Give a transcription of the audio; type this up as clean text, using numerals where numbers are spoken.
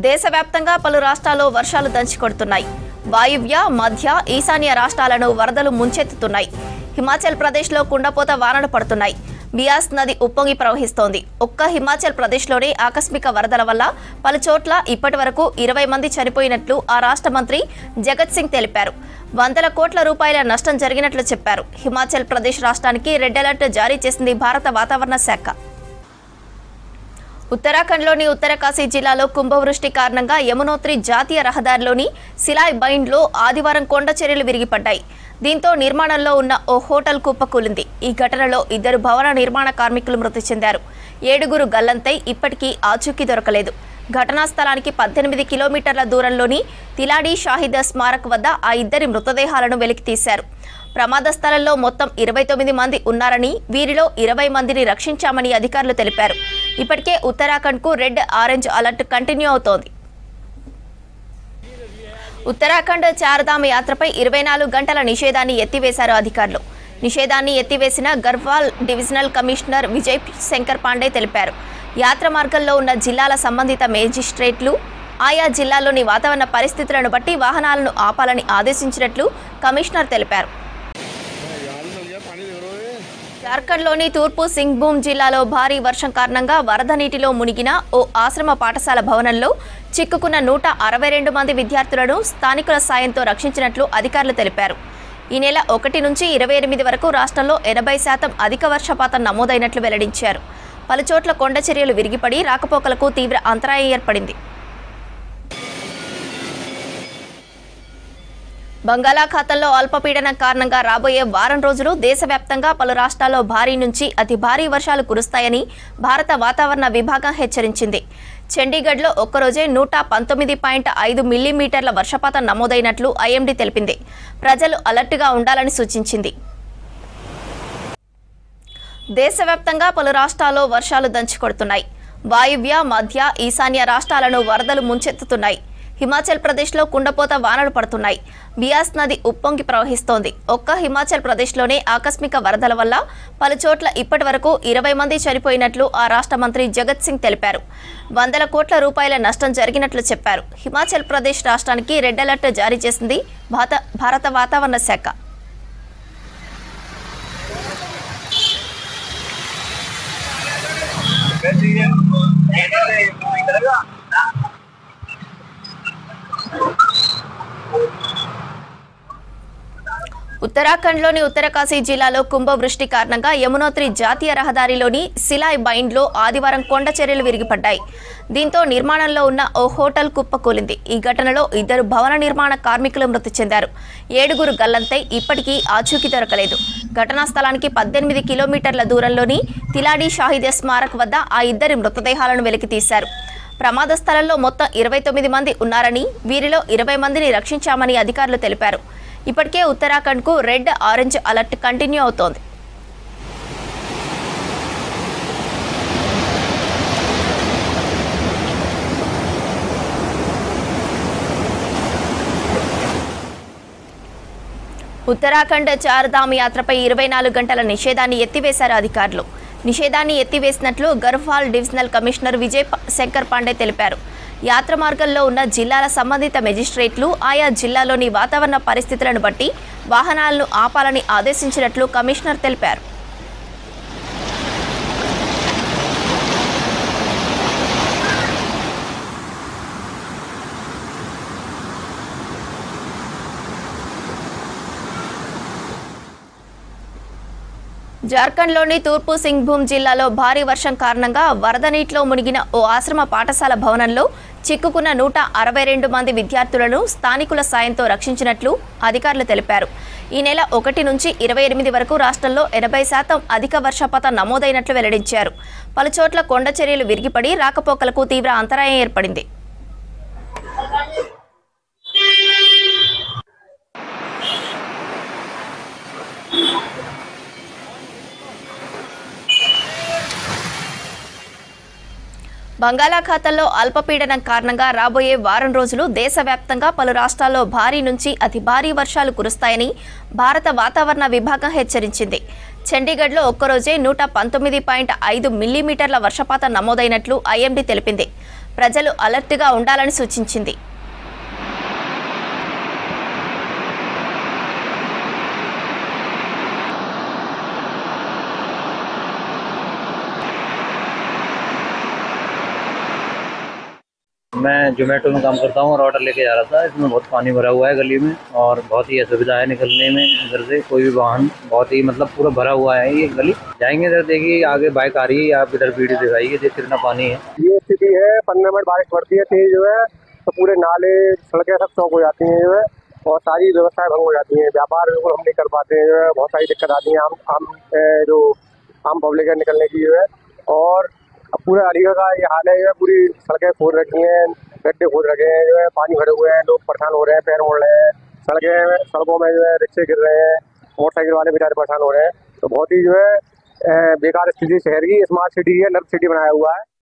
దేశవ్యాప్తంగా పలు రాష్ట్రాల్లో వర్షాలు దంచికొడుతున్నాయి. వాయువ్య, మధ్య, ఈశాన్య రాష్ట్రాలను వరదలు ముంచెత్తుతున్నాయి. హిమాచల్ ప్రదేశ్లో కుండపోత వానలు పడుతున్నాయి. బియాస్ నది ఉప్పొంగి ప్రవహిస్తోంది. ఒక్క హిమాచల్ ప్రదేశ్లోనే ఆకస్మిక వరదల వల్ల పలు చోట్ల ఇప్పటివరకు 20 మంది చనిపోయినట్లు ఆ రాష్ట్ర మంత్రి జగత్ సింగ్ తెలిపారు. వందల కోట్ల రూపాయల నష్టం జరిగినట్లు చెప్పారు. హిమాచల్ ప్రదేశ్ రాష్ట్రానికి రెడ్ అలర్ట్ జారీ చేసింది భారత వాతావరణ శాఖ. ఉత్తరాఖండ్లోని ఉత్తరకాశీ జిల్లాలో కుంభవృష్టి కారణంగా యమునోత్రి జాతీయ రహదారిలోని సిలాయ్ బైండ్లో ఆదివారం కొండ చర్యలు విరిగిపడ్డాయి. దీంతో నిర్మాణంలో ఉన్న ఓ హోటల్ కుప్పకూలింది. ఈ ఘటనలో 2 భవన నిర్మాణ కార్మికులు మృతి చెందారు. 7 గల్లంతై ఇప్పటికీ ఆచూకీ దొరకలేదు. ఘటనా స్థలానికి 18 కిలోమీటర్ల దూరంలోని తిలాడి షాహిద్ స్మారక్ వద్ద ఆ 2 మృతదేహాలను వెలికితీశారు. ప్రమాద స్థలంలో మొత్తం 29 మంది ఉన్నారని, వీరిలో 20 మందిని రక్షించామని అధికారులు తెలిపారు. ఇప్పటికే ఉత్తరాఖండ్కు రెడ్, ఆరెంజ్ అలర్ట్ కంటిన్యూ అవుతోంది. ఉత్తరాఖండ్ చార్ధామ్ యాత్రపై 24 గంటల నిషేధాన్ని ఎత్తివేశారు అధికారులు. నిషేధాన్ని ఎత్తివేసిన గర్వాల్ డివిజనల్ కమిషనర్ విజయ్ శంకర్ పాండే తెలిపారు. యాత్ర మార్గంలో ఉన్న జిల్లాల సంబంధిత మేజిస్ట్రేట్లు ఆయా జిల్లాల్లోని వాతావరణ పరిస్థితులను బట్టి వాహనాలను ఆపాలని ఆదేశించినట్లు కమిషనర్ తెలిపారు. జార్ఖండ్లోని తూర్పు సింగ్భూమ్ జిల్లాలో భారీ వర్షం కారణంగా వరద నీటిలో మునిగిన ఓ ఆశ్రమ పాఠశాల భవనంలో చిక్కుకున్న 162 మంది విద్యార్థులను స్థానికుల సాయంతో రక్షించినట్లు అధికారులు తెలిపారు. ఈ నెల 1 నుంచి 28 వరకు రాష్ట్రంలో 80% అధిక వర్షపాతం నమోదైనట్లు వెల్లడించారు. పలుచోట్ల కొండ చర్యలు విరిగిపడి రాకపోకలకు తీవ్ర అంతరాయం ఏర్పడింది. బంగాళాఖాతంలో అల్పపీడనం కారణంగా రాబోయే వారం రోజులు దేశవ్యాప్తంగా పలు రాష్ట్రాల్లో భారీ నుంచి అతి భారీ వర్షాలు కురుస్తాయని భారత వాతావరణ విభాగం హెచ్చరించింది. చండీగఢ్లో ఒక్కరోజే 119.5 మిల్లీమీటర్ల వర్షపాతం నమోదైనట్లు ఐఎండీ తెలిపింది. ప్రజలు అలర్ట్గా ఉండాలని సూచించింది. దేశవ్యాప్తంగా పలు రాష్ట్రాల్లో వర్షాలు దంచికొడుతున్నాయి. వాయువ్య, మధ్య, ఈశాన్య రాష్ట్రాలను వరదలు ముంచెత్తుతున్నాయి. హిమాచల్ ప్రదేశ్లో కుండపోత వానలు పడుతున్నాయి. బియాస్ నది ఉప్పొంగి ప్రవహిస్తోంది. ఒక్క హిమాచల్ ప్రదేశ్లోనే ఆకస్మిక వరదల వల్ల పలు చోట్ల ఇప్పటివరకు 20 మంది చనిపోయినట్లు ఆ రాష్ట్ర మంత్రి జగత్ సింగ్ తెలిపారు. వందల కోట్ల రూపాయల నష్టం జరిగినట్లు చెప్పారు. హిమాచల్ ప్రదేశ్ రాష్ట్రానికి రెడ్ అలర్ట్ జారీ చేసింది భారత వాతావరణ శాఖ. ఉత్తరాఖండ్లోని ఉత్తరకాశీ జిల్లాలో కుంభవృష్టి కారణంగా యమునోత్రి జాతీయ రహదారిలోని సిలాయ్ బైండ్లో ఆదివారం కొండ చర్యలు విరిగిపడ్డాయి. దీంతో నిర్మాణంలో ఉన్న ఓ హోటల్ కుప్పకూలింది. ఈ ఘటనలో 2 భవన నిర్మాణ కార్మికులు మృతి చెందారు. 7 గల్లంతై ఇప్పటికీ ఆచూకీ దొరకలేదు. ఘటనా స్థలానికి 18 కిలోమీటర్ల దూరంలోని తిలాడి షాహిద్ స్మారక్ వద్ద ఆ 2 మృతదేహాలను వెలికితీశారు. ప్రమాద స్థలంలో మొత్తం 29 మంది ఉన్నారని, వీరిలో 20 మందిని రక్షించామని అధికారులు తెలిపారు. ఇప్పటికే ఉత్తరాఖండ్కు రెడ్, ఆరెంజ్ అలర్ట్ కంటిన్యూ అవుతోంది. ఉత్తరాఖండ్ చార్ధామ్ యాత్రపై 24 గంటల నిషేధాన్ని ఎత్తివేశారు అధికారులు. నిషేధాన్ని ఎత్తివేసినట్లు గర్వాల్ డివిజనల్ కమిషనర్ విజయ్ శంకర్ పాండే తెలిపారు. యాత్ర మార్గంలో ఉన్న జిల్లాల సంబంధిత మెజిస్ట్రేట్లు ఆయా జిల్లాలోని వాతావరణ పరిస్థితులను బట్టి వాహనాలను ఆపాలని ఆదేశించినట్లు కమిషనర్ తెలిపారు. జార్ఖండ్లోని తూర్పు సింగ్భూమ్ జిల్లాలో భారీ వర్షం కారణంగా వరద నీటిలో మునిగిన ఓ ఆశ్రమ పాఠశాల భవనంలో చిక్కుకున్న 162 మంది విద్యార్థులను స్థానికుల సాయంతో రక్షించినట్లు అధికారులు తెలిపారు. ఈ నెల 1 నుంచి 28 వరకు రాష్ట్రంలో 80% అధిక వర్షపాతం నమోదైనట్లు వెల్లడించారు. పలుచోట్ల కొండ చర్యలు విరిగిపడి రాకపోకలకు తీవ్ర అంతరాయం ఏర్పడింది. బంగాళాఖాతంలో అల్పపీడనం కారణంగా రాబోయే వారం రోజులు దేశవ్యాప్తంగా పలు రాష్ట్రాల్లో భారీ నుంచి అతి భారీ వర్షాలు కురుస్తాయని భారత వాతావరణ విభాగం హెచ్చరించింది. చండీగఢ్లో ఒక్కరోజే 119.5 మిల్లీమీటర్ల వర్షపాతం నమోదైనట్లు ఐఎండీ తెలిపింది. ప్రజలు అలర్ట్గా ఉండాలని సూచించింది. मैं जोमेटो में काम करता हूँ और ऑर्डर लेके जा रहा था। इसमें बहुत पानी भरा हुआ है गली में और बहुत ही असुविधा है निकलने में। इधर से कोई भी वाहन बहुत ही मतलब पूरा भरा हुआ है ये गली। जाएंगे इधर, देखिए आगे बाइक आ रही है, आप इधर वीडियो दिखाइए, देखिए कितना पानी है। ये स्थिति है, 15 मिनट बारिश पड़ती है तेज जो है तो पूरे नाले सड़कें सब चौक हो जाती हैं जो है, और सारी व्यवस्थाएं भंग हो जाती हैं। व्यापार बिल्कुल हम नहीं कर पाते हैं जो है, बहुत सारी दिक्कत आती है जो आम पब्लिक है निकलने की जो है। और अब पूरे अलीगढ़ का ये हाल है जो है, पूरी सड़कें खोद रखी हैं, गड्ढे खोद रखे हैं जो है, पानी भरे हुए हैं, लोग परेशान हो रहे हैं, पैर मोड़ रहे हैं। सड़कों में जो है रिक्शे गिर रहे हैं, मोटरसाइकिल वाले बेचारे परेशान हो रहे हैं। तो बहुत ही जो है बेकार स्थिति शहर की। स्मार्ट सिटी है, नर्व सिटी बनाया हुआ है।